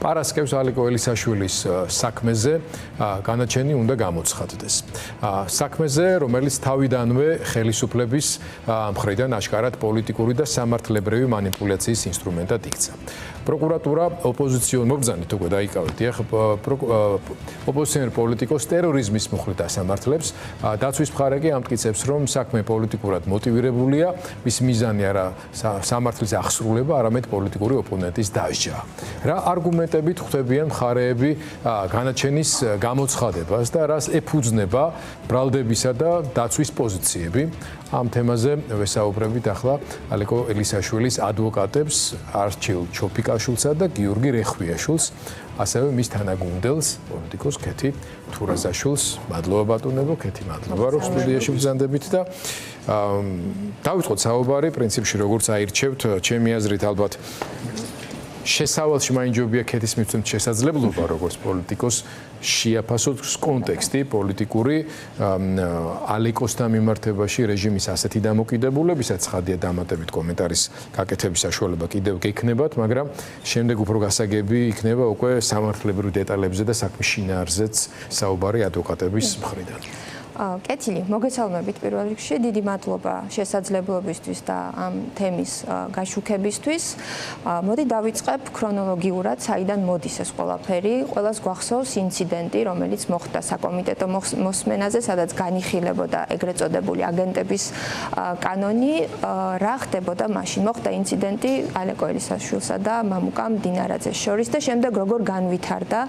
პარასკევს ალიკო ელისაშვილის საქმეზე განაჩენი უნდა გამოცხადდეს. საქმეზე, რომელიც თავიდანვე ხელისუფლების მხრიდან აშკარად პოლიტიკური და სამართლებრივი манипуляციის ინსტრუმენტად იქცა. პროკურატურა ოპოზიციონ მობრძანით უკვე დაიკავეთ, ოპოზიციონერ პოლიტიკოს ტერორიზმის მუხლით ასამართლებს. დაცვის მხარე კი ამტკიცებს, რომ საქმე პოლიტიკურად მოტივირებულია, მის მიზანი არა სამართლის აღსრულება, არამედ პოლიტიკური ოპონენტის დასჯა. რა არგუმენტებით ხვდებიან მხარეები განაჩენის გამოცხადებას და რას ეფუძნება ბრალდებისა და დაცვის პოზიციები? ამ თემაზე ვესაუბრებით ახლა ალიკო ელისაშვილის ადვოკატებს არჩილ ჩოფიკაშვილსა და გიორგი რეხვიაშვილს, ასევე მის თანაგუნდელს პოლიტიკოს ქეთი თურაზაშვილს. მადლობა ბატონებო, ქეთი მადლობა რომ სტუდიაში ბრძანდებით და დავიწყოთ საუბარი პრინციპში როგორც აირჩევთ, ჩემი აზრით ალბათ შესავალში მაინჯობია ქეთის მიცემთ შესაძლებლობა როგორც პოლიტიკოს შეაფასოთ კონტექსტი პოლიტიკური ალიკოსთან მიმართებაში რეჟიმის ასეთი დამოკიდებულებისაც ხადია დამატებით კომენტარის გაკეთების საშუალება კიდევ გექნებათ, მაგრამ შემდეგ უფრო გასაგები იქნება უკვე სამართლებრივ დეტალებზე და საქმის შინაარზეც საუბარი ადვოკატების მხრიდან. კეთილი, მოგესალმებით პირველ რიგში, დიდი მადლობა შესაძლებლობისთვის და ამ თემის გაშუქებისთვის. მოდი დავიწყებ ქრონოლოგიურად, საიდან მოდის ეს ყველაფერი. ყველას გვახსოვს ინციდენტი, რომელიც მოხდა საკომიტეტო მოსმენაზე, სადაც განიხილებოდა ეგრეთ წოდებული აგენტების კანონი. რა ხდებოდა მაშინ? მოხდა ინციდენტი ალიკო ელისაშვილსა და მამუკა მდინარაძეს შორის და შემდეგ როგორ განვითარდა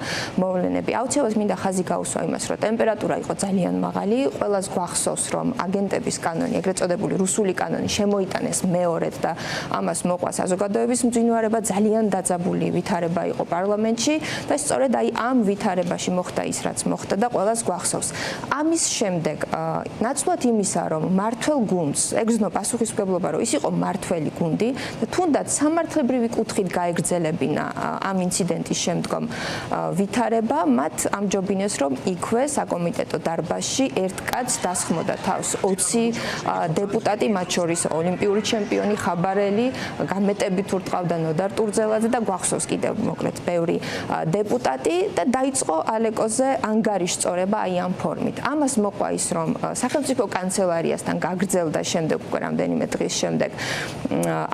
მოვლენები. აუცილებლად მინდა ხაზი გაუსვა იმას, რომ ტემპერატურა იყო ძალიან მაღალი. ყველას გვახსოვს, რომ აგენტების კანონი, ეგრეთ წოდებული რუსული კანონი შემოიტანეს მეორედ და ამას მოყვა საზოგადოების მძინვარება, ძალიან დაძაბული ვითარება იყო პარლამენტში და სწორედ აი ამ ვითარებაში მოხდა ის, რაც მოხდა და ყველას გვახსოვს. ამის შემდეგ ნაცვლად იმისა, რომ მართველ გუნდს ეგზნო პასუხისმგებლობა, რომ ის იყო მართველი გუნდი და თუნდაც სამართლებრივი კუთხით გაეგრძელებინა ამ ინციდენტის შემდგომ ვითარება, მათ ამჯობინეს, რომ იქვე საკომიტეტო დარბაზში ერთ კაცს დასხმოდა თავს 20 დეპუტატი, მათ შორის ოლიმპიური ჩემპიონი ხაბარელი, განმეტებით ურტყავდა ნოდარ ტურძელაძე და გვახსოვს კიდევ მოკლედ ბევრი დეპუტატი და დაიწყო ალეკოზე ანგარიშწორება აი ამ ფორმით. ამას მოყვა ის, რომ სახელმწიფო კანცელარიასთან გაგრძელდა შემდეგ უკვე რამდენიმე დღის შემდეგ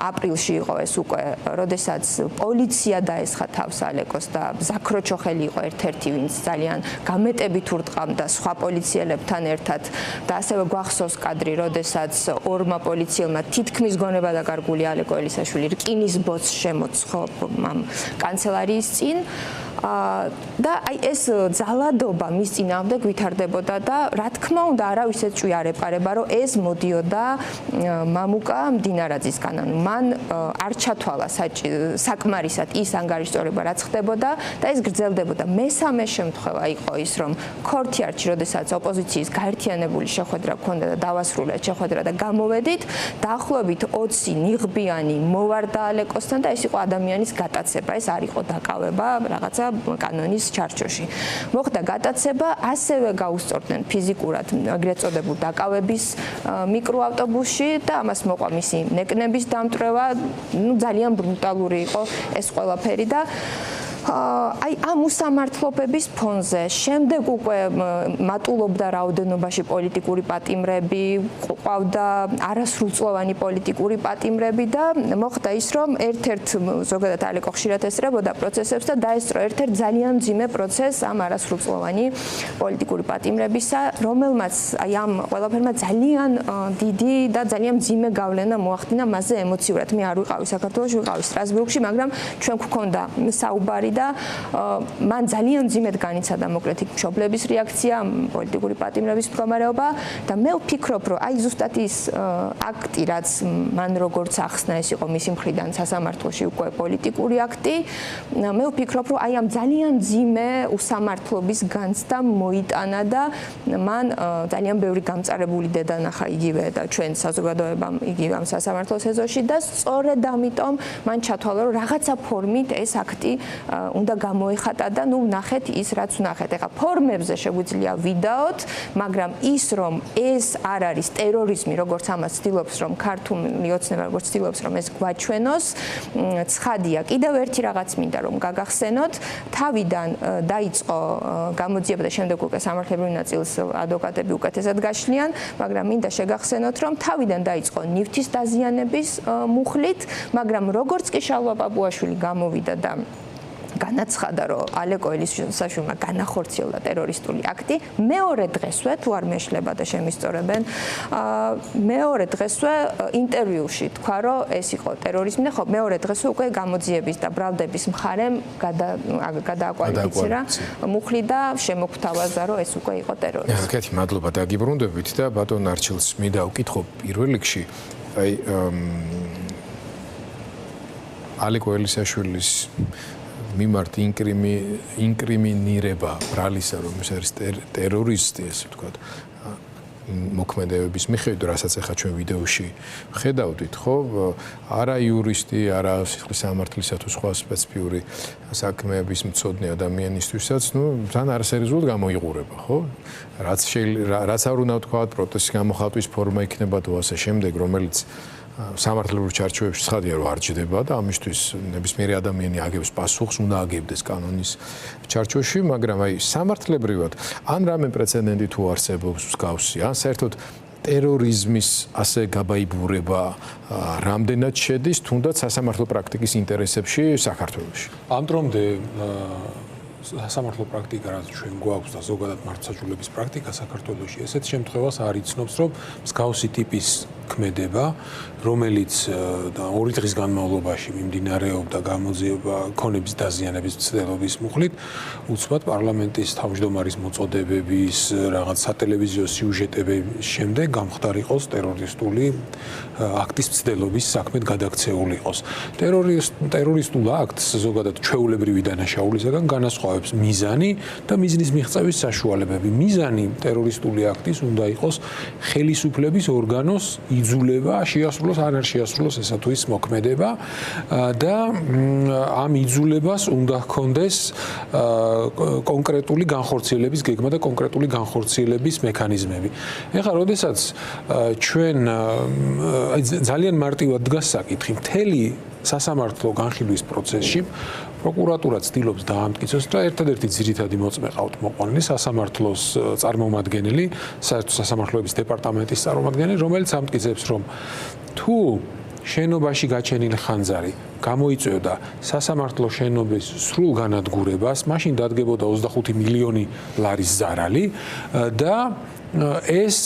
აპრილში იყო ეს უკვე, როდესაც პოლიცია დაესხა თავს ალეკოს და ზაქროჩოხელი იყო ერთ-ერთი, ვინც ძალიან განმეტებით ურტყავდა სხვა პოლიციელებთან ერთად და ასევე გვახსოვს კადრი, როდესაც ორმა პოლიციელმა თითქმის გონება დაკარგული ალიკო ელისაშვილი რკინის ბოთს შემოცხო ამ კანცელარიის წინ და აი ეს ძალადობა მის წინააღმდეგ ვითარდებოდა და რა თქმა უნდა არავის ეჭვი არ ეპარება, რომ ეს მოდიოდა მამუკა მდინარაძისგან. მან არ ჩათვალა საკმარისად ის ანგარიშწორება, რაც ხდებოდა და ეს გრძელდებოდა. მესამე შემთხვევა იყო ის, რომ ქორთიარჩი, როდესაც ოპოზიციის გაერთიანებული შეხვედრა ჰქონდა და დავასრულეთ შეხვედრა და გამოვედით, დაახლოებით 20 ნიღბიანი მოვარდა ალეკოსთან და ეს იყო ადამიანის გატაცება, ეს არ იყო დაკავება რაღაცა კანონის ჩარჩოში. მოხდა გატაცება, ასევე გაუსწორდნენ ფიზიკურად ეგრეთ წოდებულ დაკავების მიკროავტობუსში და ამას მოყვა მისი ნეკნების დამტვრევა, ძალიან ბრუტალური იყო ეს ყველაფერი და აი ამ უსამართლობების ფონზე შემდეგ უკვე მატულობდა რაოდენობაში პოლიტიკური პატიმრები, ყავდა არასრულწლოვანი პოლიტიკური პატიმრები და მოხდა ის, რომ ერთ-ერთ ზოგადად ალიკო ხშირად ესწრებოდა პროცესებს და დაესწრო ერთ-ერთ ძალიან მძიმე პროცესს ამ არასრულწლოვანი პოლიტიკური პატიმრებისა, რომელმაც აი ამ ყველაფერმა ძალიან დიდი და ძალიან მძიმე გავლენა მოახდინა მასზე ემოციურად. მე არ ვიყავი საქართველოში, ვიყავი სტრასბურგში, მაგრამ ჩვენ გვქონდა საუბარი და მან ძალიან მძიმედ განიცადა მოკლედ მშობლების რეაქცია, პოლიტიკური პატიმრების მდგომარეობა და მე ვფიქრობ, რომ აი ზუსტად ის აქტი, რაც მან როგორც ახსნა, ეს იყო მისი მხრიდან სასამართლოში უკვე პოლიტიკური აქტი, მე ვფიქრობ, რომ აი ამ ძალიან მძიმე უსამართლობის განცდა მოიტანა და მან ძალიან ბევრი გამწარებული დედა ნახა იგივე და ჩვენ საზოგადოებამ იგივე ამ სასამართლოს ეზოში და სწორედ ამიტომ მან ჩათვალა, რომ რაღაცა ფორმით ეს აქტი უნდა გამოიხატა და ნუ ნახეთ ის რაც ვნახეთ. ეხლა ფორმებზე შეგვიძლია ვიდაოთ, მაგრამ ის რომ ეს არ არის ტერორიზმი, როგორც ამას ცდილობს რომ ქართული ოცნება როგორც ცდილობს რომ ეს გვაჩვენოს, ცხადია. კიდევ ერთი რაღაც მინდა რომ გაგახსენოთ, თავიდან დაიწყო გამოძიება და შემდეგ უკვე სამართლებრივ ნაწილს ადვოკატები უკეთესად გაშლიან, მაგრამ მინდა შეგახსენოთ რომ თავიდან დაიწყო ნივთის დაზიანების მუხლით, მაგრამ როგორც კი შალვა პაპუაშვილი გამოვიდა და განაცხადა, რომ ალეკო ელისაშვილმა განახორციელა ტერორისტული აქტი, მეორე დღესვე თუ არ მეშლება და შემისწორებენ, მეორე დღესვე ინტერვიუში თქვა, რომ ეს იყო ტერორიზმი და ხო, მეორე დღესვე უკვე გამოძიების და ბრალდების მხარემ გადააკვალიფიცირა მუხლი და შემოგთავაზა, რომ ეს უკვე იყო ტერორიზმი. კეთილ, მადლობა დაგიბრუნდებით და ბატონ არჩილს მინდა უკითხო პირველ რიგში, აი ალეკო ელისაშვილის მიმართ ინკრიმინირება ბრალისა, რომ ეს არის ტერორისტი, ესე ვთქვათ, მოქმედებების მიხედვით, რასაც ახლა ჩვენ ვიდეოში ხედავდით, ხო? არა იურისტი, არა სისხლის სამართლისა თუ სხვა სპეციფიური საქმეების მცოდნე ადამიანისთვისაც, ნუ თან არასერიოზულად გამოიყურება, ხო? რაც არ უნდა ვთქვათ, პროტესტის გამოხატვის ფორმა იქნება თუ ასე შემდეგ, რომელიც სამართლებრივ ჩარჩოებში ცხადია რომ არ ჯდება და ამისთვის ნებისმიერი ადამიანი აგებს პასუხს, უნდა აგებდეს კანონის ჩარჩოში, მაგრამ აი სამართლებრივად ან რამე პრეცედენტი თუ არსებობს მსგავსი, ან საერთოდ ტერორიზმის ასე გაბაიბურება რამდენად შედის თუნდაც სასამართლო პრაქტიკის ინტერესებში საქართველოში. ამ დრომდე სასამართლო პრაქტიკა რაც ჩვენ გვაქვს და ზოგადად მართლმსაჯულების პრაქტიკა საქართველოში ესეთ შემთხვევას არ იცნობს, რომ მსგავსი ტიპის ქმედება, რომელიც და 2 დღის განმავლობაში მიმდინარეობდა გამოძიება ქონების დაზიანების მცდელობის მუხლით, უცბად პარლამენტის თავმჯდომარის მოწოდებების რაღაც სატელევიზიო სიუჟეტების შემდეგ გამხდარ იყოს ტერორისტული აქტის მცდელობის საქმედ გადაქცეული იყოს. ტერორისტულ აქტს ზოგადად ჩვეულებრივი დანაშაულისაგან განასხვავებს მიზანი და მიზნის მიღწევის საშუალებები. მიზანი ტერორისტული აქტის უნდა იყოს ხელისუფლების ორგანოს იძულება შეასრულოს ან არ შეასრულოს ესა თუ ის მოქმედება და ამ იძულებას უნდა ჰქონდეს კონკრეტული განხორციელების გეგმა და კონკრეტული განხორციელების მექანიზმები. ეხლა როდესაც ჩვენ ძალიან მარტივად დგას საკითხი, მთელი სასამართლო განხილვის პროცესში პროკურატურა ცდილობს დაამტკიცოს და ერთადერთი ძირითადი მოწმე ყავთ მოყვანილი სასამართლოს წარმომადგენელი, საერთო სასამართლოების დეპარტამენტის წარმომადგენელი, რომელიც ამტკიცებს, რომ თუ შენობაში გაჩენილი ხანძარი გამოიწვევდა სასამართლო შენობის სრულ განადგურებას, მაშინ დადგებოდა 25 მილიონი ლარის ზარალი და ეს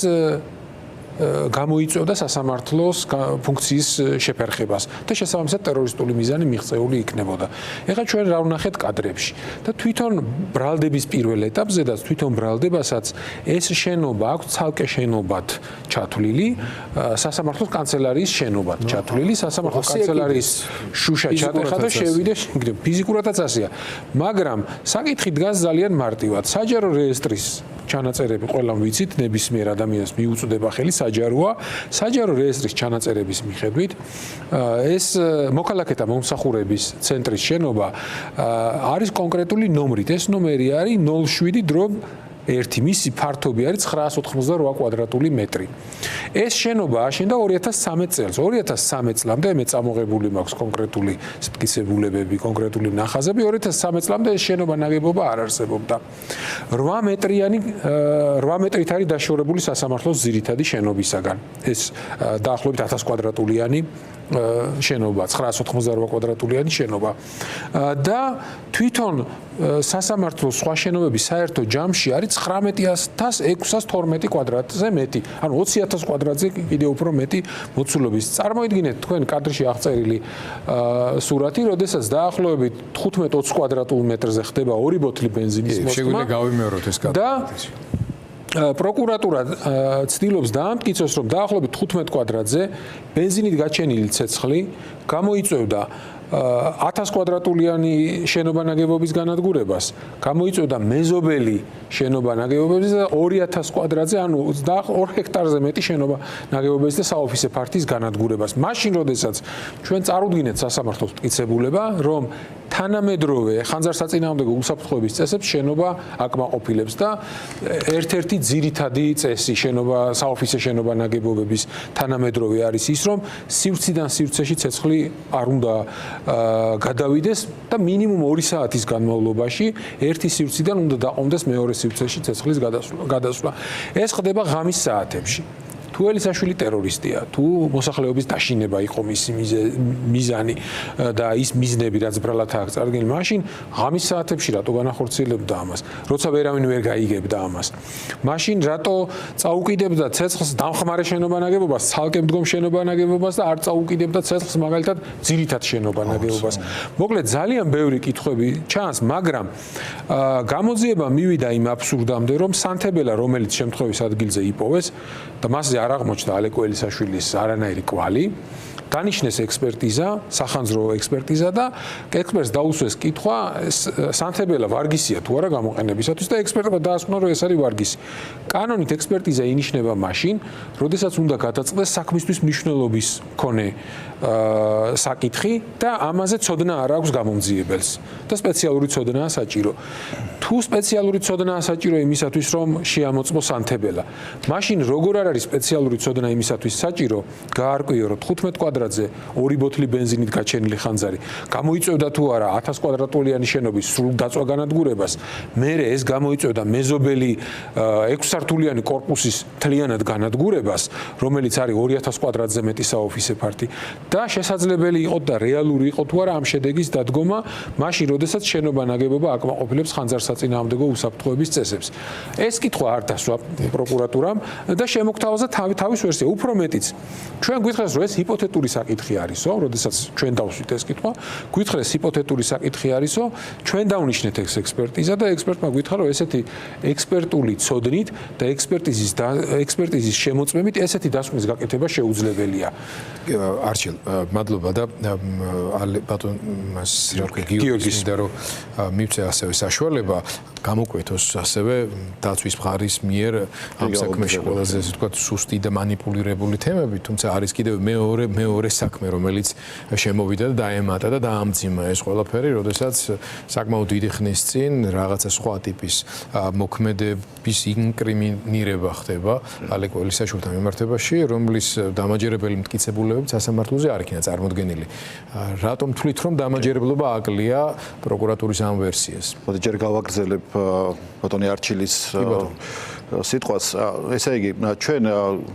გამოიწვევდა სასამართლოს ფუნქციის შეფერხებას და შესაბამისად ტერორისტული მიზანი მიღწეული იქნებოდა. ეხლა ჩვენ რა ვნახეთ კადრებში და თვითონ ბრალდების პირველ ეტაპზე და თვითონ ბრალდებასაც ეს შენობა აქვს ცალკე შენობად ჩათვლილი, სასამართლოს კანცელარიის შენობად ჩათვლილი, სასამართლოს კანცელარიის შუშა ჩატეხა და შევიდა შიგნით. ფიზიკურადაც ასეა. მაგრამ საკითხი დგას ძალიან მარტივად. საჯარო რეესტრის ჩანაწერები ყველამ ვიცით, ნებისმიერ ადამიანს მიუწვდება ხელი საჯაროა. საჯარო რეესტრის ჩანაწერების მიხედვით ეს მოქალაქეთა მომსახურების ცენტრის შენობა არის კონკრეტული ნომრით. ეს ნომერი არის 07/1, მისი ფართობი არის 988 კვადრატული მეტრი. ეს შენობა აშენდა 2013 წელს. 2013 წლამდე მე წამოღებული მაქვს კონკრეტული სპეციფიკებები, კონკრეტული ნახაზები. 2013 წლამდე ეს შენობა ნაგებობა არ არსებობდა. 8 მეტრით არის დაშორებული სასამართლოს ძირითადი შენობისაგან. ეს დაახლოებით 1000 კვადრატულიანი შენობა, 988 კვადრატულიანი შენობა. და თვითონ სასამართლოს სხვა შენობების საერთო ჯამში არის 19,612 კვადრატზე მეტი. ანუ 20,000 კვადრატზე კიდევ უფრო მეტი მოცულობის. წარმოიდგინეთ თქვენ კადრში აღწერილი სურათი, როდესაც დაახლოებით 15-20 კვადრატულ მეტრზე ხდება 2 ბოთლი ბენზინის მოსტმა. შეგვიძლია გავიმეოროთ ეს კადრი. და პროკურატურა ცდილობს დაამტკიცოს, რომ დაახლოებით 15 კვადრატზე ბენზინით გაჩენილი ცეცხლი გამოიწვევდა 1000 კვადრატულიანი შენობა ნაგებობის განადგურებას, გამოიწვევდა მეზობელი შენობა ნაგებობების და 2000 კვადრატზე, ანუ 2 ჰექტარზე მეტი შენობა ნაგებობების და საოფისე ფართის განადგურებას. მაშინ, როდესაც ჩვენ წარუდგინეთ სასამართლოს მტკიცებულება, რომ თანამედროვე ხანძარსაწინააღმდეგო უსაფრთხოების წესებს შენობა აკმაყოფილებს და ერთ-ერთი ძირითადი წესი შენობა საოფისე შენობა ნაგებობების თანამედროვე არის ის, რომ სივრციდან სივრცეში ცეცხლი არ უნდა გადავიდეს და მინიმუმ 2 საათის განმავლობაში ერთი სივრციდან უნდა დაყომდეს მეორე სივრცეში ცეცხლის გადასვლა. ეს ხდება ღამის საათებში. თუ ელისაშვილი ტერორისტია, თუ მოსახლეობის დაშინება იყო მისი მიზანი და ის მიზნები რაც ბრალად აქვს წარდგენილი, მაშინ ღამის საათებში რატო განახორციელებდა ამას? როცა ვერავინ ვერ გაიგებდა ამას. მაშინ რატო წაუკიდებდა ცეცხლს დამხმარე შენობა ნაგებობას, ცალკე მდგომ შენობა ნაგებობას და არ წაუკიდებდა ცეცხლს მაგალითად ძირითად შენობა ნაგებობას. მოკლედ ძალიან ბევრი კითხვები ჩანს, მაგრამ გამოძიება მივიდა იმ აბსურდამდე, რომ სანთებელა, რომელიც შემთხვევის ადგილზე იპოვეს და მასზე არ აღმოჩნდა ალეკო ელისაშვილის არანაირი კვალი, დანიშნეს ექსპერტიზა, სახანძრო ექსპერტიზა და ექსპერტს დაუსვეს კითხვა, სანთებელა ვარგისია თუ არა გამოყენებისათვის და ექსპერტმა დაასკვნა, რომ ეს არის ვარგისი. კანონით ექსპერტიზა ინიშნება მაშინ, როდესაც უნდა გადაწყდეს საქმისთვის მნიშვნელობის მქონე საკითხი და ამაზე ცოდნა არ აქვს გამომძიებელს და სპეციალური ცოდნაა საჭირო. თუ სპეციალური ცოდნაა საჭირო იმისათვის, რომ შეამოწმოს სანთებელა, მაშინ როგორ არ არის სპეციალური ცოდნა იმისათვის საჭირო, გაარკვიო, რომ 15 კვადრატზე 2 ბოთლი ბენზინით გაჩენილი ხანძარი გამოიწევდა თუ არა 1000 კვადრატულიანი შენობის სრულ დაწვა განადგურებას, მერე ეს გამოიწევდა მეზობელი 6 სართულიანი კორპუსის მთლიანად განადგურებას, რომელიც არის 2000 კვადრატზე მეტი საოფისე ფართი და შესაძლებელი იყო და რეალური იყო თუ არა ამ შედეგის დადგომა, მაშინ, როდესაც შენობა ნაგებობა აკმაყოფილებს ხანძარსაწინააღმდეგო უსაფრთხოების წესებს. ეს კითხვა არ დასვა პროკურატურამ და შემოგთავაზა თავის ვერსია. უფრო მეტიც, ჩვენ გვითხეს, რომ ეს ჰიპოთეტური საკითხი არისო, როდესაც ჩვენ დავსვით ეს კითხვა, გვითხეს ჰიპოთეტური საკითხი არისო, ჩვენ დავნიშნეთ ეს ექსპერტიზა და ექსპერტმა გვითხა, რომ ესეთი ექსპერტული ცოდნით და ექსპერტიზის შემოწმებით ესეთი დასკვნის გაკეთება შეუძლებელია. არჩილ, მადლობა და ბატონ მას რა ქვია გიორგის და რომ მივცე ასევე საშუალება გამოკვეთოს ასევე დაცვის მხარის მიერ ამ საქმეში ყველაზე ასე ვთქვათ სუსტი და манипуლირებული თემები, თუმცა არის კიდევ მეორე საქმე, რომელიც შემოვიდა და დაემატა და დაამძიმა ეს ყველაფერი, როდესაც საკმაოდ დიდი ხნის წინ რაღაცა სხვა ტიპის მოქმედების ინკრიმინირება ხდება ალეკო ელისაშვილთან მიმართებაში, რომლის დამაჯერებელი მტკიცებულებები სასამართლოზე არ იქნა წარმოდგენილი. რატომ თვლით, რომ დამაჯერებლობა აკლია პროკურატურის ამ ვერსიას? მოდი ჯერ გავაგრძელებ ბატონი არჩილის სიტყვას, ესე იგი, ჩვენ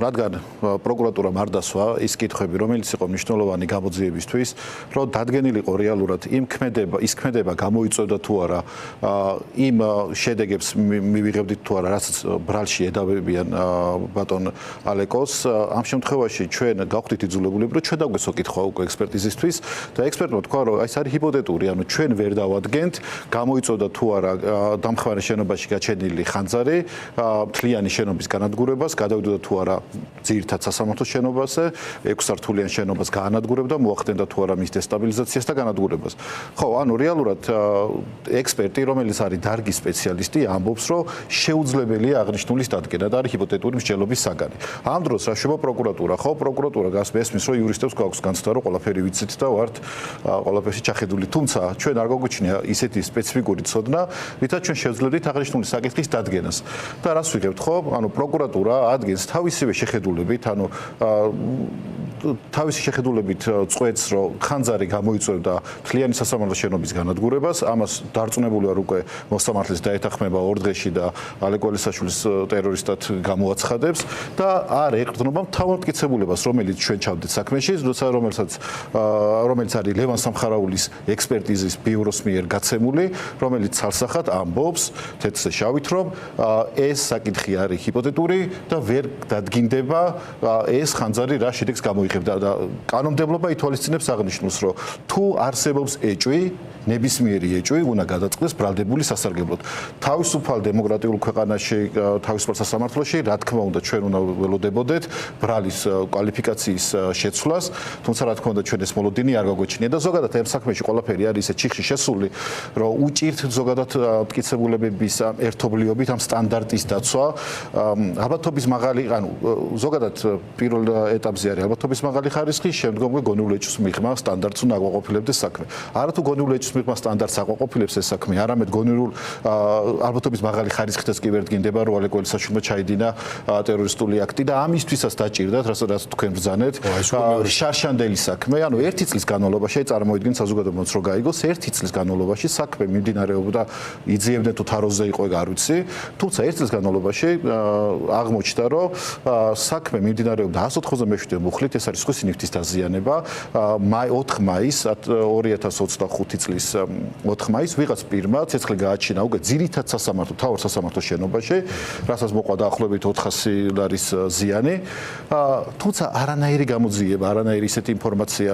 რადგან პროკურატურამ არ დასვა ის კითხვები, რომელიც იყო მნიშვნელოვანი გამოძიებისთვის, რომ დადგენილიყო რეალურად ის ქმედება გამოიწვევდა თუ არა, იმ შედეგებს მივიღებდით თუ არა, რაც ბრალში ედავებიან ბატონ ალეკოს, ამ შემთხვევაში ჩვენ გავხდით იძულებულები, რომ ჩვენ დაგვესვა კითხვა უკვე ექსპერტიზისთვის და ექსპერტმა თქვა, რომ ეს არის ჰიპოთეტური, ანუ ჩვენ ვერ დავადგენთ, გამოიწვევდა თუ არა დამხმარე შენობაში გაჩენილი ხანძარი მთლიანი შენობის განადგურებას, გადავიდოდა თუ არა ძირითად სასამართლო შენობაზე, 6 სართულიან შენობას გაანადგურებდა, მოახდენდა თუ არა მის დესტაბილიზაციას და განადგურებას. ხო, ანუ რეალურად ექსპერტი, რომელიც არის დარგის სპეციალისტი, ამბობს, რომ შეუძლებელია აღნიშნულის დადგენა და არის ჰიპოთეტური მსჯელობის საგანი. ამ დროს რა შევა პროკურატურა, ხო, პროკურატურა გასმის, რომ იურისტებს გვაქვს განცდა, რომ ყველაფერი ვიცით და ვართ ყველაფერში ჩახედული. თუმცა ჩვენ არ გვაგვიჩნია ისეთი სპეციფიკური ცოდნა, რითაც ჩვენ შევძლებდით აღნიშნული საკითხის დადგენას. და რას ვიღებთ, ხო? ანუ პროკურატურა ადგენს თავისივე შეხედულებით, ანუ თავისი შეხედულებით წვეთს, რომ ხანძარი გამოიწვევდა მთლიანი სასამართლო შენობის განადგურებას, ამას დარწმუნებული ვარ უკვე მოსამართლის დაეთანხმება 2 დღეში და ალეკო ელისაშვილის ტერორისტად გამოაცხადებს და არ ეყრდნობა მთავარ-მტკიცებულებას, რომელიც ჩვენ ჩავდით საქმეში, რომელიც არის ლევან სამხარაულის ექსპერტიზის ბიუროს მიერ გაცემული, რომელიც ცალსახად ამბობს თეთრზე შავით, რომ ეს საკითხი არის ჰიპოთეტური და ვერ დადგინდება ეს ხანძარი რა შედეგს გამოიღებდა და კანონმდებლობა ითვალისწინებს აღნიშნულს, რომ თუ არსებობს ეჭვი, ნებისმიერი ეჭვი უნდა გადაწყდეს ბრალდებული სასარგებლოდ. თავისუფალ დემოკრატიულ ქვეყანაში, თავისუფალ სასამართლოში, რა თქმა უნდა, ჩვენ უნდა ველოდებოდეთ ბრალის კვალიფიკაციის შეცვლას, თუმცა რა თქმა უნდა, ჩვენ ეს მოლოდინი არ გაგვეჩნია და ზოგადად ამ საქმეში ყველაფერი არის ისე ჩიხში შესული, რომ უჭირთ ზოგადად მტკიცებულებების ერთობლიობით ამ სტანდარტის დაცვა, ალბათობის მაღალი, ანუ ზოგადად პირველ ეტაპზე არის ალბათობის მაღალი ხარისხი, შემდგომი გონიულ ეჭვს მიღმა სტანდარტს უნდა აღვაყოფილებდეს საქმე. არათუ გონიულ ეჭვს მიღმა სტანდარტს აყვაყოფილებს ეს საქმე, არამედ გონივრულ ალბათობის მაღალი ხარისხითაც კი ვერ დგინდება, რომ ალეკ ველისაშვილმა ჩაიდინა ტერორისტული აქტი და ამისთვისაც დაჭირდათ, რასაც თქვენ ბრძანეთ, შარშანდელი საქმე, ანუ 1 წლის განმავლობაში წარმოიდგინეთ საზოგადოებაც რო გაიგოს, 1 წლის განმავლობაში საქმე მიმდინარეობდა, იძიებდნენ თუ თაროზე იყო ეგ არ ვიცი, თუმცა 1 წლის განმავლობაში აღმოჩნდა, რომ საქმე მიმდინარეობდა 197 მუხლით, ეს არის სხვისი ნივთის დაზიანება, 4 მაისს 2025 წლის 4 მაისს ვიღაც პირმა ცეცხლი გააჩინა უკვე ძირითად სასამართლო, თავარ სასამართლოს შენობაში, რასაც მოყვა დაახლოებით 400 ლარის ზიანი, თუმცა არანაირი გამოძიება, არანაირი ისეთი ინფორმაცია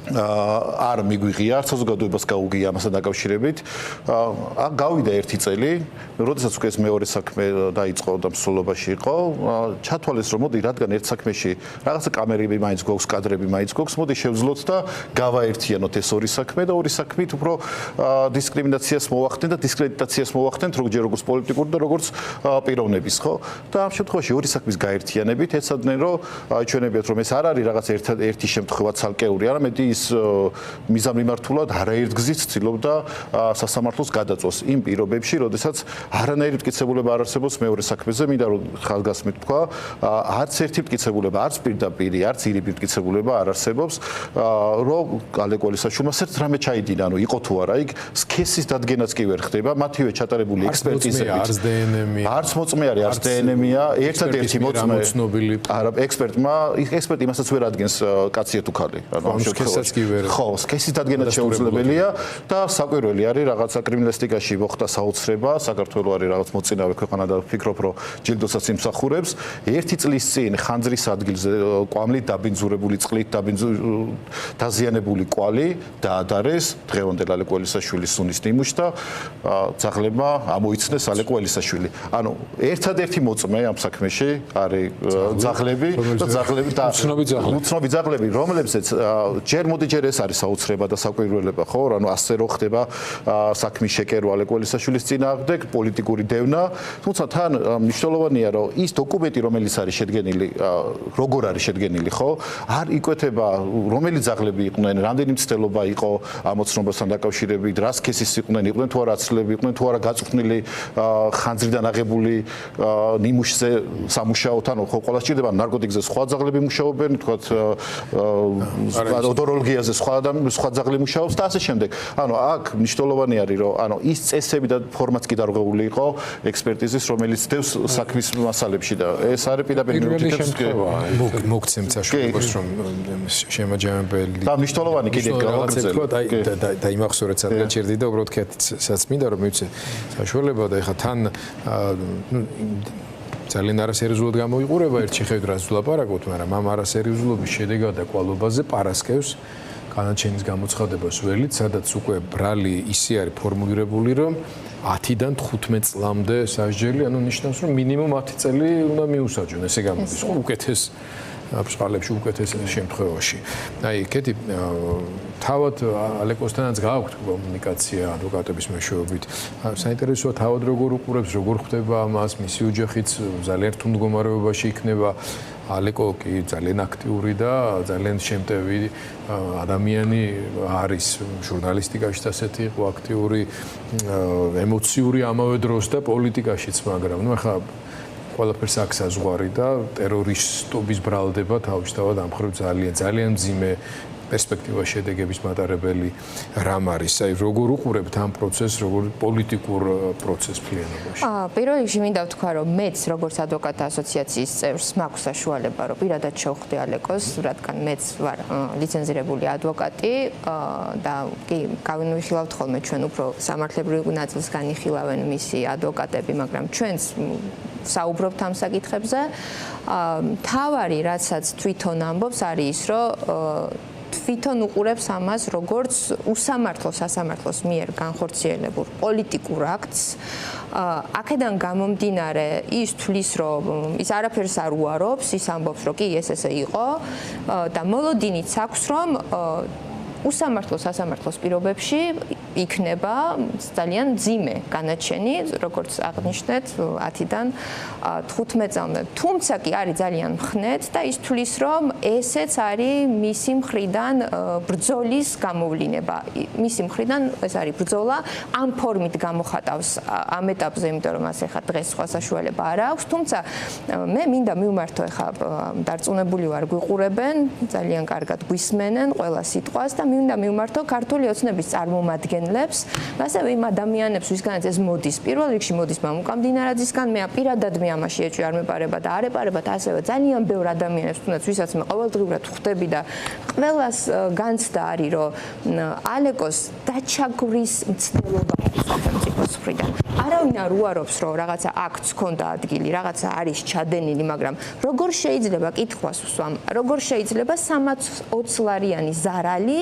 არ მიგვიღია, საზოგადოებას გაუგია ამასთან დაკავშირებით. გავიდა 1 წელი, როდესაც უკვე ეს მეორე საქმე დაიწყო და მსვლელობაში იყო, ჩათვალეს რომ მოდი რადგან ერთ საქმეში რაღაცა კამერები მაინც გვაქვს, კადრები მაინც გვაქვს, მოდი შევძლოთ და გავაერთიანოთ ეს ორი საქმე და ორი საქმით უფრო დისკრიმინაციას მოვახდენ და დისკრედიტაციას მოვახდენთ როგორც როგორც პოლიტიკური და როგორც პიროვნების, ხო? და ამ შემთხვევაში ორი საქმის გაერთიანებით ეცადნენ რომ აჩვენებიათ რომ ეს არ არის რაღაც ერთი შემთხვევა ცალკეული, არამედ ის მიზანმიმართულად არაერთგზით ცდილობდა სასამართლოს გადაწვას იმ პირობებში, როდესაც არანაირი მტკიცებულება არ არსებობს მეორე საქმეზე, მინდა რომ ხალხგასმით თქვა, არც ერთი მტკიცებულება, არც პირდაპირი, არც ირიბი მტკიცებულება არ არსებობს, რომ ალეკ ველისაშვილმა ერთ რამე ჩაიდინა, ანუ იყო თუ არა იქ, სქესის დადგენაც კი ვერ ხდება, მათივე ჩატარებული ექსპერტიზებით. არც დნმ-ი. არც მოწმე არის, არც დნმ-ია, ერთადერთი მოწმე. არა, ექსპერტი იმასაც ვერ ადგენს კაცია თუ ქალი, ანუ ამ შემთხვევაში ხო, სქესის დადგენაც შეუძლებელია და საკვირველი არის რაღაცა კრიმინალისტიკაში მოხდა საოცრება, საქართველო არის რაღაც მოწინავე ქვეყანა და ვფიქრობ, რომ ჯილდოსაც იმსახურებს. 1 წლის წინ ხანძრის ადგილზე კვამლით დაბინძურებული წყლით დაზიანებული კვალი დაადარეს დღევანდელ ალეკ ველისაშვილის სუნის ნიმუშს და ძაღლებმა ამოიცნეს αλეკ ველისაშვილი. ანუ ერთადერთი მოწმე ამ საქმეში არის ძაღლები და ძაღლები და უცნობი ძაღლები, რომლებზეც ჯერ მოდი ჯერ ეს არის საოცრება და საკვირველება, ხო? ანუ ასე რო ხდება საქმის შეკერვა ალეკ ველისაშვილის წინააღმდეგ, პოლიტიკური დევნა, თუმცა თან მნიშვნელოვანია, რომ ის დოკუმენტი, რომელიც არის შედგენილი, როგორ არის შედგენილი, ხო? არ იკვეთება, რომელი ძაღლები იყვნენ, რამდენი მცდელობა იყო ამ ოცნობასთან დაკავშირებით, რა სქესის იყვნენ თუ არა აცილები იყვნენ, თუ არა გაწვრთნილი ხანძრიდან აღებული ნიმუშზე სამუშაოთ, ანუ ხო ყველა სჭირდება ნარკოტიკზე სხვა ძაღლები მუშაობენ, თქვათ ოდოროლოგიაზე სხვა ძაღლი მუშაობს და ასე შემდეგ. ანუ აქ მნიშვნელოვანი არის, რომ ანუ ის წესები და ფორმატი კი დარღვეული იყო ექსპერტიზის, რომელიც დევს საქმის მასალებში და ეს არის პირდაპირ მოგცემთ საშუალებას, რომ შემაჯამებელი და მნიშვნელოვანი კიდე გავაგრძელოთ. და იმახსოვრეთ სადღაც ჩერდი და უბრალოდ კეთილსაც მინდა რომ მივცე საშუალება და ეხა თან ძალიან არასერიოზულად გამოიყურება ერთ შეხედვით რაც ვლაპარაკობთ, მაგრამ ამ არასერიოზულობის შედეგად და კვალობაზე პარასკევს განაჩენის გამოცხადებას ველით, სადაც უკვე ბრალი ისე არის ფორმულირებული, რომ 10-დან 15 წლამდე სასჯელი, ანუ ნიშნავს, რომ მინიმუმ 10 წელი უნდა მიუსაჯონ, ესე გამოდის, ხო, უკეთეს აბშყალებში უკეთეს შემთხვევაში. აი, კეთი თავად ალეკოსთანაც გააქვთ კომუნიკაცია ადვოკატების მეშვეობით. საინტერესოა თავად როგორ უყურებს, როგორ ხვდება ამას, მისი ოჯახიც ძალიან რთულ მდგომარეობაში იქნება. ალეკო კი ძალიან აქტიური და ძალიან შემტევი ადამიანი არის ჟურნალისტიკაშიც ასეთი იყო აქტიური, ემოციური ამავე დროს და პოლიტიკაშიც, მაგრამ ნუ ახლა ყველაფერს აქვს საზღვარი და ტერორისტობის ბრალდება თავისთავად ამ ხრივ ძალიან მძიმე პერსპექტივა შედეგების მატარებელი რამ არის. აი როგორ უყურებთ ამ პროცესს, როგორ პოლიტიკურ პროცესს ფლიანობაში? პირველ რიგში მინდა ვთქვა, რომ მეც როგორც ადვოკატთა ასოციაციის წევრს მაქვს საშუალება, რომ პირადად შევხვდე ალეკოს, რადგან მეც ვარ ლიცენზირებული ადვოკატი და კი გავინვიხილავთ ხოლმე ჩვენ უფრო სამართლებრივ ნაწილს განიხილავენ მისი ადვოკატები, მაგრამ ჩვენც საუბრობთ ამ საკითხებზე. თავარი, რასაც თვითონ ამბობს, არის ის, რომ თვითონ უყურებს ამას როგორც სასამართლოს მიერ განხორციელებულ პოლიტიკურ აქტს. აქედან გამომდინარე ის თვლის, რომ ის არაფერს არ უარობს, ის ამბობს, რომ კი ეს ესე იყო და მოლოდინიც აქვს, რომ უსამართლო სასამართლოს პირობებში იქნება ძალიან მძიმე განაჩენი, როგორც აღნიშნეთ 10-დან 15 წლამდე. თუმცა კი არის ძალიან მხნეთ და ის თვლის, რომ ესეც არის მისი მხრიდან ბრძოლის გამოვლინება. მისი მხრიდან ეს არის ბრძოლა ამ ფორმით გამოხატავს ამ ეტაპზე, იმიტომ რომ ასე ხა დღეს სხვა საშუალება არ აქვს, თუმცა მე მინდა მივმართო ეხა დარწმუნებული ვარ გვიყურებენ, ძალიან კარგად გვისმენენ ყველა სიტყვას და მინდა მივმართო ქართული ოცნების წარმომადგენლებს, ასევე იმ ადამიანებს, ვისგანაც ეს მოდის, პირველ რიგში მოდის მამუკა მდინარაძისგან, მე პირადად მე ამაში ეჭვი არ მეპარება და არ ეპარებათ ასევე ძალიან ბევრ ადამიანებს, თუნდაც ვისაც მე ყოველდღიურად ხვდები და ყველას განცდა არის, რომ ალეკოს დაჩაგვრის მცდელობა სახელმწიფოს მხრიდან. არავინ არ უარობს, რომ რაღაცა აქტს ჰქონდა ადგილი, რაღაცა არის ჩადენილი, მაგრამ როგორ შეიძლება კითხვას ვსვამ, როგორ შეიძლება 320-ლარიანი ზარალი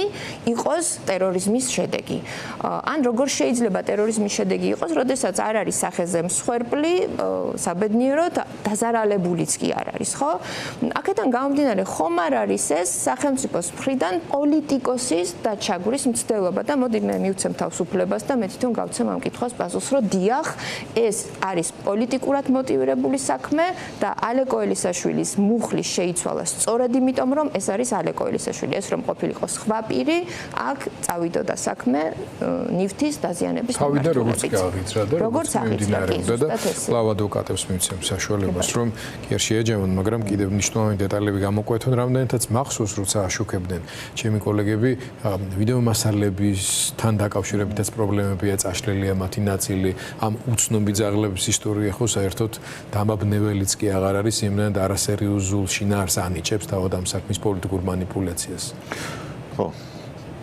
იყოს ტერორიზმის შედეგი? ან როგორ შეიძლება ტერორიზმის შედეგი იყოს, როდესაც არ არის სახეზე მსხვერპლი, საბედნიერო დაზარალებულიც კი არ არის, ხო? აქედან გამომდინარე, ხომ არ არის ეს სახელმწიფოს მხრიდან პოლიტიკოსის დაჩაგვრის მცდელობა და მოდი მე მივცემ თავისუფლებას და მე თვითონ გავცემ ამ კითხვას პასუხს, რომ დიახ, ეს არის პოლიტიკურად მოტივირებული საქმე და ალეკო ელისაშვილის მუხლის შეიცვალა სწორედ იმიტომ, რომ ეს არის ალეკო ელისაშვილი. ეს რომ ყოფილიყო სხვა პირი, აქ წავიდოდა საქმე ნივთის დაზიანების თავიდან როგორც გააღიძრა და როგორც აღიძრა და კლავ ადვოკატებს მივცემ საშუალებას, რომ კი არ შეეჯამონ, მაგრამ კიდევ მნიშვნელოვანი დეტალები გამოკვეთონ, რამდენადაც მახსოვს, როცა აშუქებდნენ ჩემი კოლეგები ვიდეო მასალებისთან დაკავშირებითაც პრობლემებია წაშლილია მათი ნაწილი, ამ უცნობი ძაღლების ისტორია ხო საერთოდ დამაბნეველიც კი აღარ არის, იმდენად არასერიოზულ შინაარს ანიჭებს თავად ამ საქმის პოლიტიკურ მანიპულაციას. ხო.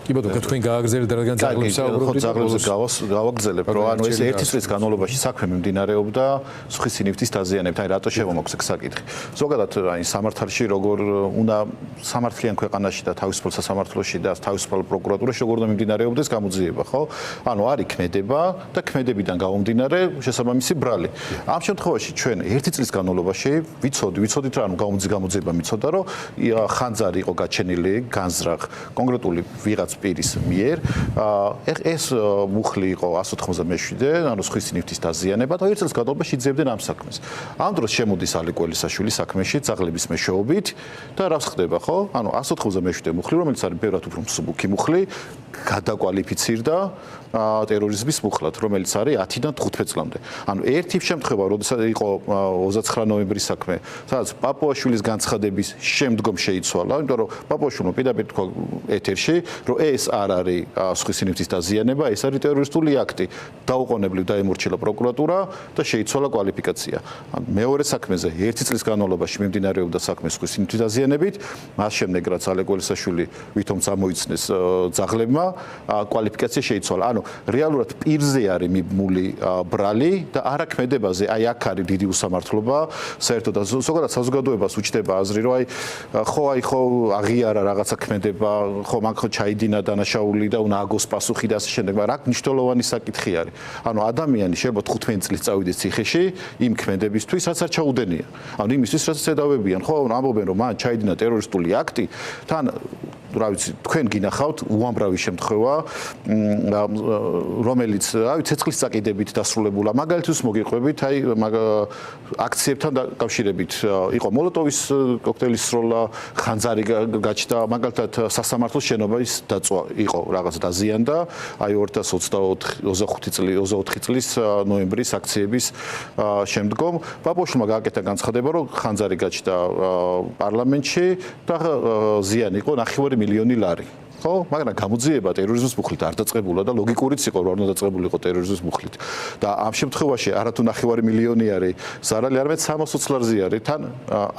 კი ბატონო, თქვენ გააგრძელებთ, რადგან ძაღლებს საუბრობთ, ძაღლებს გავაგრძელებ, რომ ანუ ეს ერთი წლის განმავლობაში საქმე მიმდინარეობდა სხვისი ნივთის დაზიანებით, აი რატო შევამოქს ეს საკითხი. ზოგადად აი სამართალში როგორ უნდა სამართლიან ქვეყანაში და თავისუფალ სასამართლოში და თავისუფალ პროკურატურაში როგორ უნდა მიმდინარეობდეს გამოძიება, ხო? ანუ არის ქმედება და ქმედებიდან გამომდინარე შესაბამისი ბრალი. ამ შემთხვევაში ჩვენ ერთი წლის განმავლობაში ვიცოდით რა, ანუ გამოძიება მიცოდა, რომ ხანძარი იყო გაჩენილი განზრახ კონკრეტული ვიღაც პირის მიერ ეს მუხლი იყო 197, ანუ სხვისი ნივთის დაზიანება და ერთ წელს განმავლობაში იძებდნენ ამ საქმეს. ამ დროს შემოდის ალეკო ელისაშვილი საქმეში ძაღლების მეშვეობით და რას ხდება, ხო? ანუ 197 მუხლი, რომელიც არის ბევრად უფრო მსუბუქი მუხლი, გადაკვალიფიცირდა ტერორიზმის მუხლად, რომელიც არის 10-დან 15 წლამდე. ანუ ერთი შემთხვევა, როდესაც იყო 29 ნოემბრის საქმე, სადაც პაპუაშვილის განცხადების შემდგომ შეიცვალა, იმიტომ რომ პაპუაშვილმა პირდაპირ თქვა ეთერში, რომ ეს არ არის სხვისი ნივთის დაზიანება, ეს არის ტერორისტული აქტი. დაუყოვნებლივ დაემორჩილა პროკურატურა და შეიცვალა კვალიფიკაცია. მეორე საქმეზე ერთი წლის განმავლობაში მიმდინარეობდა საქმე სხვისი ნივთის დაზიანებით, მას შემდეგ რაც ალეკო ელისაშვილი ვითომ წამოიცნეს ძაღლებმა, კვალიფიკაცია შეიცვალა. ანუ რეალურად პირზე არის მიბმული ბრალი და არა ქმედებაზე. აი აქ არის დიდი უსამართლობა. საერთოდ ზოგადად საზოგადოებას უჩნდება აზრი, რომ ხო აღიარა რაღაცა ქმედება, ხო მაგ ხო ჩაიდინა დანაშაული და უნდა აგოს პასუხი და ასე შემდეგ, მაგრამ აქ მნიშვნელოვანი საკითხი არის. ანუ ადამიანი შეიძლება 15 წლის წავიდეს ციხეში იმ ქმედებისთვის, რაც არ ჩაუდენია. ანუ იმისთვის, რაც ედავებიან, ხო, ამბობენ, რომ მან ჩაიდინა ტერორისტული აქტი, თან რა ვიცი, თქვენ გინახავთ უამრავი შემთხვევა, რომელიც, რავი, ცეცხლის წაკიდებით დასრულებულა. მაგალითად, მოგიყვებით, აი, აქციებთან დაკავშირებით იყო მოლოტოვის კოქტეილის სროლა, ხანძარი გაჩნდა, მაგალითად, სასამართლოს შენობის დაწვა იყო რაღაც დაზიანდა, აი 2024 წლის ნოემბრის აქციების შემდგომ. პაპუაშვილმა გააკეთა განცხადება, რომ ხანძარი გაჩნდა პარლამენტში და ზიანი იყო 9 მილიონი ლარი. ხო, მაგრამ გამოძიება ტერორიზმის მუხლით არ დაწყებულა და ლოგიკურიც იყო, რომ არ უნდა დაწყებულიყო ტერორიზმის მუხლით. და ამ შემთხვევაში არათუ 9 მილიონი არის ზარალი, არამედ 320 ლარზე არის, თან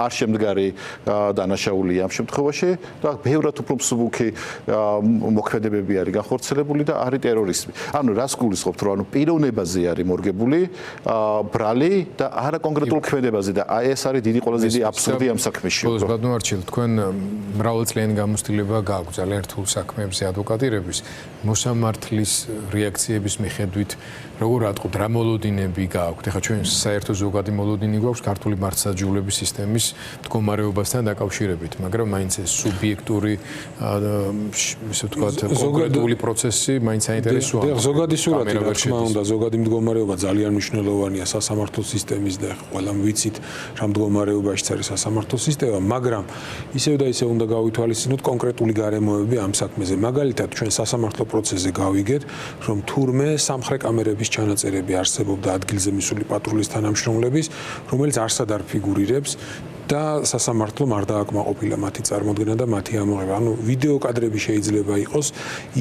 არ შემდგარი დანაშაულია ამ შემთხვევაში და ბევრად უფრო მსუბუქი მოქმედებები არის განხორციელებული და არის ტერორიზმი. ანუ რას გულისხმობთ, რომ ანუ პიროვნებაზე არის მორგებული ბრალი და არა კონკრეტულ ქმედებაზე და აი ეს არის დიდი ყველაზე დიდი აბსურდი ამ საქმეში. ბოლოს ბატონო არჩილ, თქვენ მრავალწლიანი გამოცდილება გააქვთ ძალიან რთულ საქმეებზე ადვოკატირების მოსამართლის რეაქციების მიხედვით როგორ ატყობთ რა მოლოდინები გააქვთ? ეხლა ჩვენ საერთო ზოგადი მოლოდინი გვაქვს ქართული მართლმსაჯულების სისტემის მდგომარეობასთან დაკავშირებით, მაგრამ მაინც ეს სუბიექტური ისე ვთქვათ კონკრეტული პროცესი მაინც საინტერესოა. ზოგადი სურათი რა თქმა უნდა, ზოგადი მდგომარეობა ძალიან მნიშვნელოვანია სასამართლო სისტემის და ყველამ ვიცით რა მდგომარეობაშიც არის სასამართლო სისტემა, მაგრამ ისევ და ისევ უნდა გავითვალისწინოთ კონკრეტული გარემოებები ამ საქმეზე. მაგალითად, ჩვენ სასამართლო პროცესზე გავიგეთ, რომ თურმე სამხრე კამერების ჩანაწერები არსებობდა ადგილზე მისული პატრულის თანამშრომლების, რომელიც არსად არ ფიგურირებს და სასამართლომ არ დააკმაყოფილა მათი წარმოდგენა და მათი ამოღება. ანუ ვიდეო კადრები შეიძლება იყოს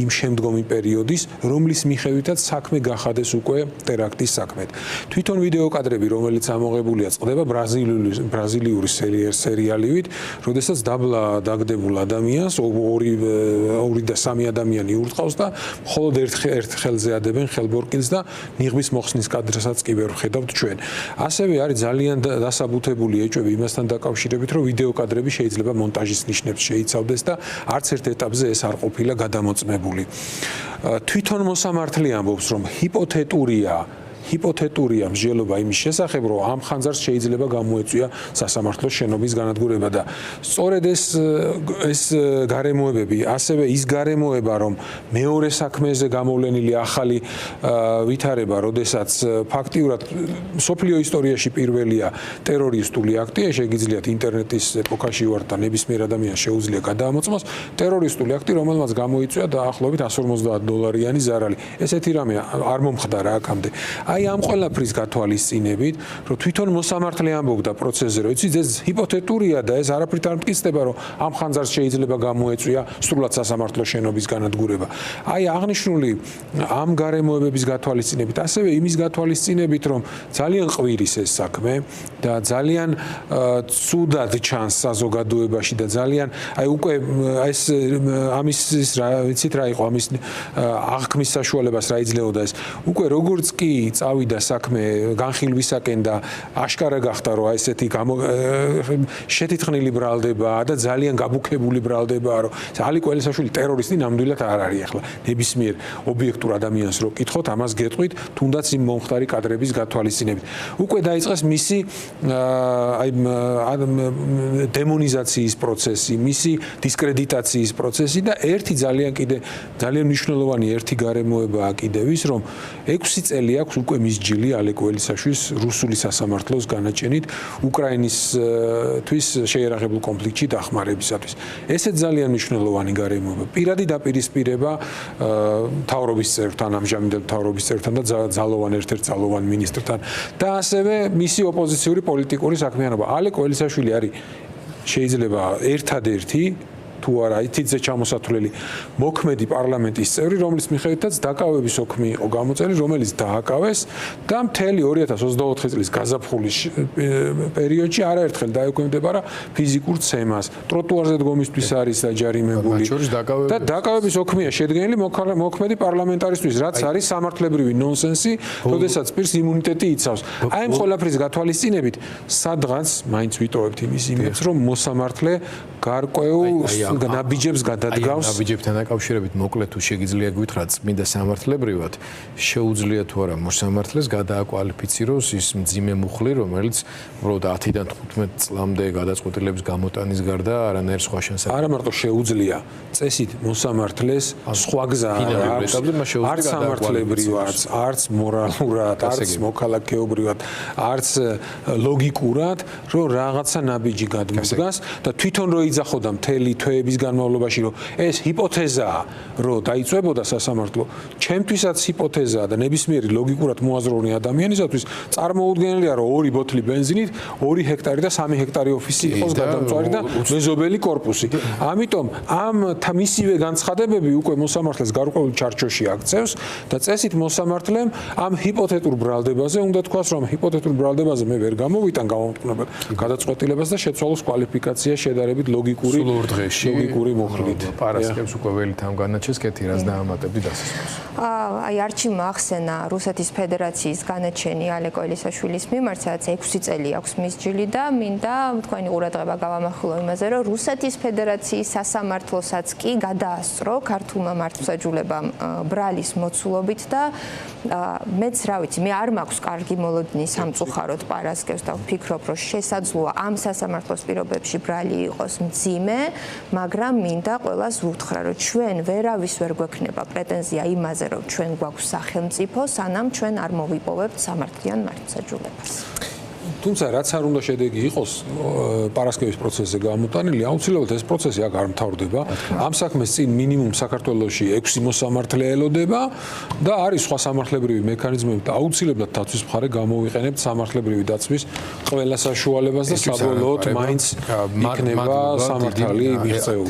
იმ შემდგომი პერიოდის, რომლის მიხედვითაც საქმე გახადეს უკვე ტერაქტის საქმედ. თვითონ ვიდეო კადრები, რომელიც ამოღებულია, წყდება ბრაზილიური სერიალივით, როდესაც დაბლა დაგდებულ ადამიანს ორი და სამი ადამიანი ურტყავს და მხოლოდ ერთ ხელზე ადებენ ხელბორკილს და ნიღბის მოხსნის კადრსაც კი ვერ ვხედავთ ჩვენ. ასევე არის ძალიან დასაბუთებული ეჭვები იმასთან დაკავშირებით, რომ ვიდეო კადრები შეიძლება მონტაჟის ნიშნებს შეიცავდეს და არც ერთ ეტაპზე ეს არ ყოფილა გადამოწმებული. თვითონ მოსამართლე ამბობს, რომ ჰიპოთეტურია მსჯელობა იმის შესახებ, რომ ამ ხანძარს შეიძლება გამოეწვია სასამართლოს შენობის განადგურება და სწორედ ეს გარემოებები, ასევე ის გარემოება, რომ მეორე საქმეზე გამოვლენილი ახალი ვითარება, როდესაც ფაქტიურად სოფლიო ისტორიაში პირველია ტერორისტული აქტი, შეგიძლიათ ინტერნეტის ეპოქაში ვართ და ნებისმიერ ადამიანს შეუძლია გადაამოწმოს ტერორისტული აქტი, რომელმაც გამოიწვია დაახლოებით $150 ზარალი. ესეთი რამე არ მომხდარა აქამდე. აი ამ ყველაფრის გათვალისწინებით, რომ თვითონ მოსამართლე ამბობდა პროცესზე, რომ იცით ეს ჰიპოთეტურია და ეს არაფრით არ მტკიცდება, რომ ამ ხანძარს შეიძლება გამოეწვია სრულად სასამართლოს შენობის განადგურება. აი აღნიშნული ამ გარემოებების გათვალისწინებით, ასევე იმის გათვალისწინებით, რომ ძალიან ყვირის ეს საქმე და ძალიან ცუდად ჩანს საზოგადოებაში და ძალიან აი უკვე ეს ამის ვიცით რა იყო ამის აღქმის საშუალებას რა იძლეოდა ეს უკვე როგორც კი წავიდა საქმე განხილვისაკენ და აშკარა გახდა რომ ესეთი შეთითხნილი ბრალდებაა და ძალიან გაბუქებული ბრალდებაა რომ ალი კველისაშვილი ტერორისტი ნამდვილად არ არის ახლა ნებისმიერ ობიექტურ ადამიანს რო კითხოთ ამას გეტყვით თუნდაც იმ მომხდარი კადრების გათვალისწინებით უკვე დაიწყეს მისი აი დემონიზაციის პროცესი მისი დისკრედიტაციის პროცესი და ერთი ძალიან მნიშვნელოვანი ერთი გარემოებაა კიდევ ის რომ 6 წელი აქვს უკვე მისჯილი ალე კველისაშვილის რუსული სასამართლოს განაჩენით უკრაინისთვის შეერაღებულ კონფლიქტში დახმარებისათვის. ესეც ძალიან მნიშვნელოვანი გარემოება. პირადი დაპირისპირება მთავრობის წევრთან, ამჟამინდელ მთავრობის წევრთან და ერთ-ერთ ძალოვან მინისტრთან და ასევე მისი ოპოზიციური პოლიტიკური საქმიანობა. ალე კველისაშვილი არის შეიძლება ერთადერთი თუ არა ითიძე ჩამოსათვლელი მოქმედი პარლამენტის წევრი, რომლის მიხედვითაც დაკავების ოქმი იყო გამოწელი, რომელიც დააკავეს და მთელი 2024 წლის გაზაფხულის პერიოდში არაერთხელ დაეკვემდებარა ფიზიკურ ცემას. ტროტუარზე დგომისთვის არის დაჯარიმებული და დაკავების ოქმია შედგენილი მოქმედი პარლამენტარისთვის, რაც არის სამართლებრივი ნონსენსი, როდესაც პირს იმუნიტეტი იცავს. აი ამ ყველაფრის გათვალისწინებით სადღაც მაინც ვიტოვებთ იმის იმედს, რომ მოსამართლე გარკვეულ ნაბიჯებს გადადგავს. ნაბიჯებთან დაკავშირებით მოკლედ თუ შეგიძლია გითხრათ წმინდა სამართლებრივად შეუძლია თუ არა მოსამართლეს გადააკვალიფიციროს ის მძიმე მუხლი, რომელიც უბრალოდ 10-დან 15 წლამდე გადაწყვეტილების გამოტანის გარდა არანაირ სხვა შანსს არა მარტო შეუძლია, წესით მოსამართლეს სხვა გზა არ აქვს. არც სამართლებრივად, არც მორალურად, არც მოქალაქეობრივად, არც ლოგიკურად, რომ რაღაცა ნაბიჯი გადმოდგას და თვითონ რო იძახოდა მთელი თვეების განმავლობაში, რომ ეს ჰიპოთეზაა, რომ დაიწვებოდა სასამართლო, ჩემთვისაც ჰიპოთეზაა და ნებისმიერი ლოგიკურად მოაზროვნე ადამიანისათვის წარმოუდგენელია, რომ 2 ბოთლი ბენზინით 2 ჰექტარი და 3 ჰექტარი ოფისი იყოს გადამწვარი და მეზობელი კორპუსი. ამიტომ ამ მისივე განცხადებები უკვე მოსამართლეს გარკვეულ ჩარჩოში აქცევს და წესით მოსამართლემ ამ ჰიპოთეტურ ბრალდებაზე უნდა თქვას, რომ ჰიპოთეტურ ბრალდებაზე მე ვერ გამოვიტან გამომტყუნებელ გადაწყვეტილებას და შეცვალოს კვალიფიკაცია შედარებით ლოგიკური ლოგიკური მუხლით. პარასკევს უკვე ველით ამ განაჩენს კეთი რას დაამატებდი დასასრულს. აი არჩილმა ახსენა რუსეთის ფედერაციის განაჩენი ალეკ ელისაშვილის მიმართ, სადაც 6 წელი აქვს მის ჯილი და მინდა თქვენი ყურადღება გავამახვილო იმაზე, რომ რუსეთის ფედერაციის სასამართლოსაც კი გადაასწრო ქართულმა მართლმსაჯულებამ ბრალის მოცულობით და მეც რა ვიცი, მე არ მაქვს კარგი მოლოდინი სამწუხაროდ პარასკევს და ვფიქრობ, რომ შესაძლოა ამ სასამართლოს პირობებში ბრალი იყოს მძიმე, მაგრამ მინდა ყველას ვუთხრა, რომ ჩვენ ვერავის ვერ გვექნება პრეტენზია იმაზე, რომ ჩვენ გვაქვს სახელმწიფო, სანამ ჩვენ არ მოვიპოვებთ სამართლიან მართლმსაჯულებას. თუმცა რაც არ უნდა შედეგი იყოს პარასკევის პროცესზე გამოტანილი, აუცილებლად ეს პროცესი აქ არ მთავრდება. ამ საქმეს წინ მინიმუმ საქართველოში 6 მოსამართლე ელოდება და არის სხვა სამართლებრივი მექანიზმები და აუცილებლად დაცვის მხარე გამოვიყენებთ სამართლებრივი დაცვის ყველა საშუალებას და საბოლოოდ მაინც იქნება სამართალი მიღწეული.